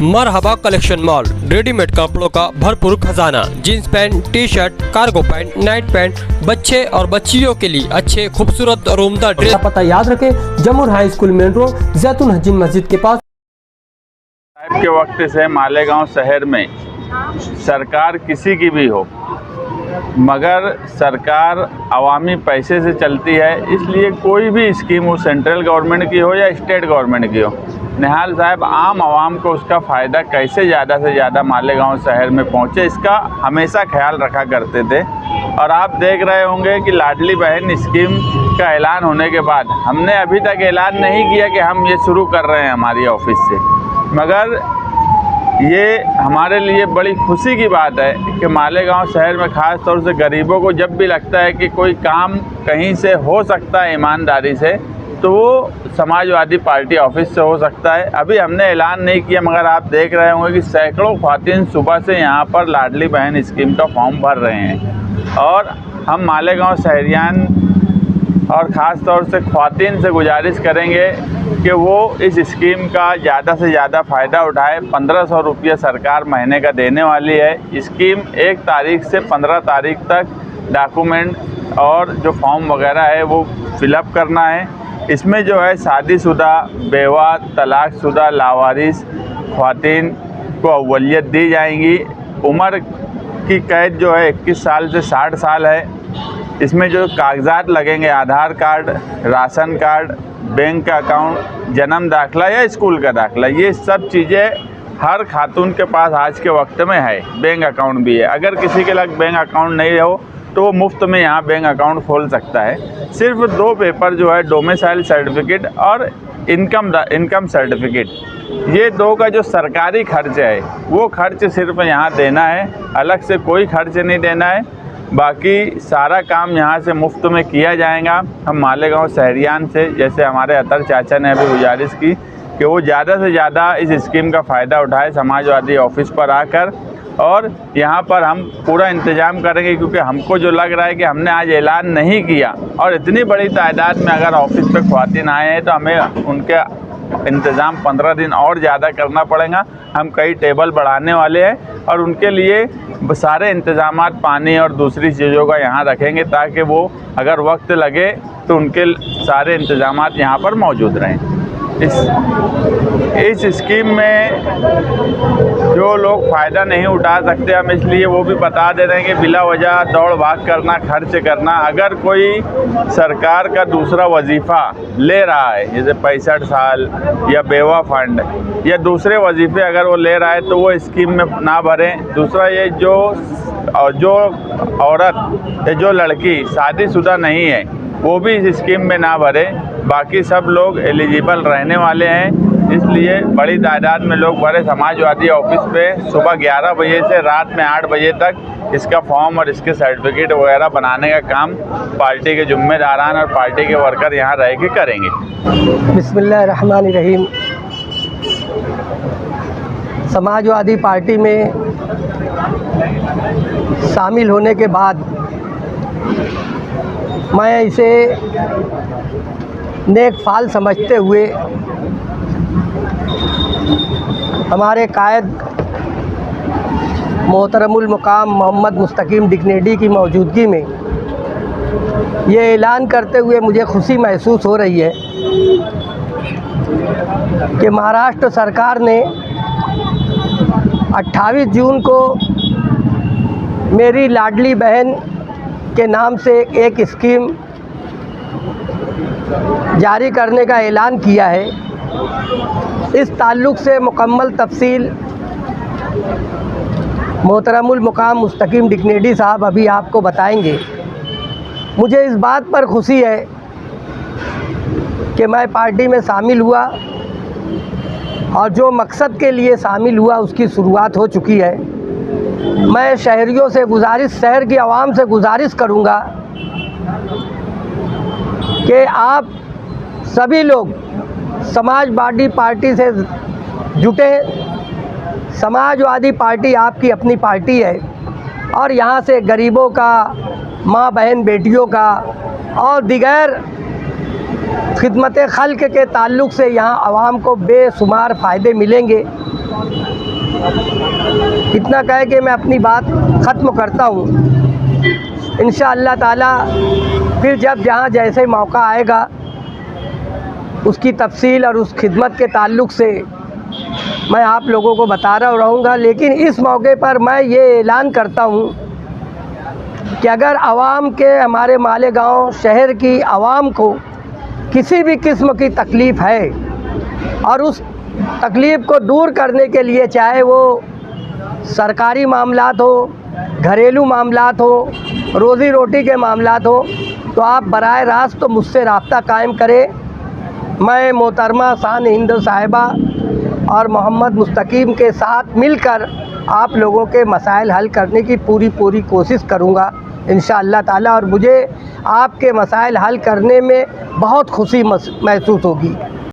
मरहबा collection mall, readymade कपड़ों का भरपूर खजाना, jeans pant, T shirt, cargo pant, night pant, बच्चे और बच्चियों के लिए अच्छे खूबसूरत और उम्दा ड्रेस। पता याद रखें, जमुर हाई स्कूल मेन रोड, जैतून हजीन मस्जिद के पास। के वक्त से मालेगांव शहर में सरकार किसी की भी हो, मगर सरकार अवामी पैसे से चलती है, इसलिए कोई भी स्कीम हो, सेंट्रल गवर्नमेंट की हो या स्टेट गवर्नमेंट की हो, निहाल साहब आम आवाम को उसका फ़ायदा कैसे ज़्यादा से ज़्यादा मालेगांव शहर में पहुँचे, इसका हमेशा ख्याल रखा करते थे। और आप देख रहे होंगे कि लाडली बहन स्कीम का ऐलान होने के बाद हमने अभी तक ऐलान नहीं किया कि हम ये शुरू कर रहे हैं हमारी ऑफिस से, मगर ये हमारे लिए बड़ी खुशी की बात है कि मालेगांव शहर में ख़ास तौर से गरीबों को जब भी लगता है कि कोई काम कहीं से हो सकता है ईमानदारी से, तो वो समाजवादी पार्टी ऑफिस से हो सकता है। अभी हमने ऐलान नहीं किया, मगर आप देख रहे होंगे कि सैकड़ों ख्वातीन सुबह से यहाँ पर लाडली बहन स्कीम का फॉर्म भर रहे हैं। और हम मालेगांव शहरियान और ख़ास तौर से ख्वातीन से गुजारिश करेंगे कि वो इस स्कीम का ज़्यादा से ज़्यादा फ़ायदा उठाए। 1500 रुपये सरकार महीने का देने वाली है। स्कीम 1 तारीख से 15 तारीख तक डॉक्यूमेंट और जो फॉर्म वगैरह है वो फिलअप करना है। इसमें जो है शादीशुदा, बेवा, तलाकशुदा, लावारिस ख्वातीन को अव्वलियत दी जाएंगी। उम्र की कैद जो है 21 साल से 60 साल है। इसमें जो कागजात लगेंगे, आधार कार्ड, राशन कार्ड, बैंक का अकाउंट, जन्म दाखिला या स्कूल का दाखिला, ये सब चीज़ें हर खातून के पास आज के वक्त में है। बैंक अकाउंट भी है। अगर किसी के लग बैंक अकाउंट नहीं हो तो वो मुफ्त में यहाँ बैंक अकाउंट खोल सकता है। सिर्फ 2 पेपर जो है, डोमिसाइल सर्टिफिकेट और इनकम सर्टिफिकेट, ये 2 का जो सरकारी खर्च है वो खर्च सिर्फ यहाँ देना है, अलग से कोई खर्च नहीं देना है। बाकी सारा काम यहाँ से मुफ्त में किया जाएगा। हम मालेगांव शहरियान से, जैसे हमारे अतर चाचा ने अभी गुजारिश की कि वो ज़्यादा से ज़्यादा इस स्कीम का फ़ायदा उठाए समाजवादी ऑफिस पर आकर, और यहाँ पर हम पूरा इंतज़ाम करेंगे, क्योंकि हमको जो लग रहा है कि हमने आज ऐलान नहीं किया और इतनी बड़ी तादाद में अगर ऑफिस पे ख्वातीन आए हैं तो हमें उनके इंतज़ाम 15 दिन और ज़्यादा करना पड़ेगा। हम कई टेबल बढ़ाने वाले हैं और उनके लिए सारे इंतज़ामात पानी और दूसरी चीज़ों का यहाँ रखेंगे, ताकि वो अगर वक्त लगे तो उनके सारे इंतज़ामात यहाँ पर मौजूद रहें। इस स्कीम में जो लोग फ़ायदा नहीं उठा सकते, हम इसलिए वो भी बता दे रहे हैं कि बिला वजह दौड़ भाग करना, खर्च करना, अगर कोई सरकार का दूसरा वजीफ़ा ले रहा है, जैसे 65 साल या बेवा फंड या दूसरे वजीफ़े अगर वो ले रहा है, तो वो स्कीम में ना भरें। दूसरा ये जो औरत या जो लड़की शादीशुदा नहीं है वो भी इस स्कीम में ना भरे। बाकी सब लोग एलिजिबल रहने वाले हैं, इसलिए बड़ी तादाद में लोग भरे। समाजवादी ऑफिस पे सुबह 11 बजे से रात में 8 बजे तक इसका फॉर्म और इसके सर्टिफिकेट वगैरह बनाने का काम पार्टी के जिम्मेदारान और पार्टी के वर्कर यहाँ रह के करेंगे। बिस्मिल्लाहिर्रहमानिर्रहीम। समाजवादी पार्टी में शामिल होने के बाद मैं इसे नेक फाल समझते हुए हमारे कायद मोहतरमुल मुकाम मोहम्मद मुस्तकीम डिकनेडी की मौजूदगी में ये ऐलान करते हुए मुझे खुशी महसूस हो रही है कि महाराष्ट्र सरकार ने 28 जून को मेरी लाडली बहन के नाम से एक स्कीम जारी करने का ऐलान किया है। इस ताल्लुक़ से मुकम्मल तफसील मोहतरमुल मुकाम मुस्तकीम डिकनेडी साहब अभी आपको बताएंगे। मुझे इस बात पर खुशी है कि मैं पार्टी में शामिल हुआ और जो मकसद के लिए शामिल हुआ उसकी शुरुआत हो चुकी है। मैं शहरियों से गुजारिश, शहर की आवाम से गुजारिश करूंगा कि आप सभी लोग समाजवादी पार्टी से जुटे। समाजवादी पार्टी आपकी अपनी पार्टी है और यहाँ से गरीबों का, माँ बहन बेटियों का और दिगर खिदमत खल्क के ताल्लुक़ से यहाँ आवाम को बेशुमार फ़ायदे मिलेंगे। इतना कह के मैं अपनी बात ख़त्म करता हूँ। इंशाअल्लाह ताला फिर जब जहाँ जैसे मौका आएगा उसकी तफसील और उस खिदमत के ताल्लुक़ से मैं आप लोगों को बता रहा रहूँगा। लेकिन इस मौके पर मैं ये ऐलान करता हूँ कि अगर आवाम के, हमारे मालेगांव शहर की आवाम को किसी भी किस्म की तकलीफ़ है और उस तकलीफ़ को दूर करने के लिए, चाहे वो सरकारी मामलात हो, घरेलू मामलात हो, रोज़ी रोटी के मामलात हो, तो आप बराह रास्त तो मुझसे रब्ता कायम करें। मैं मोहतरमा शान हिंद साहिबा और मोहम्मद मुस्तकीम के साथ मिलकर आप लोगों के मसाइल हल करने की पूरी कोशिश करूँगा इंशाअल्लाह ताला, और मुझे आपके मसाइल हल करने में बहुत खुशी महसूस होगी।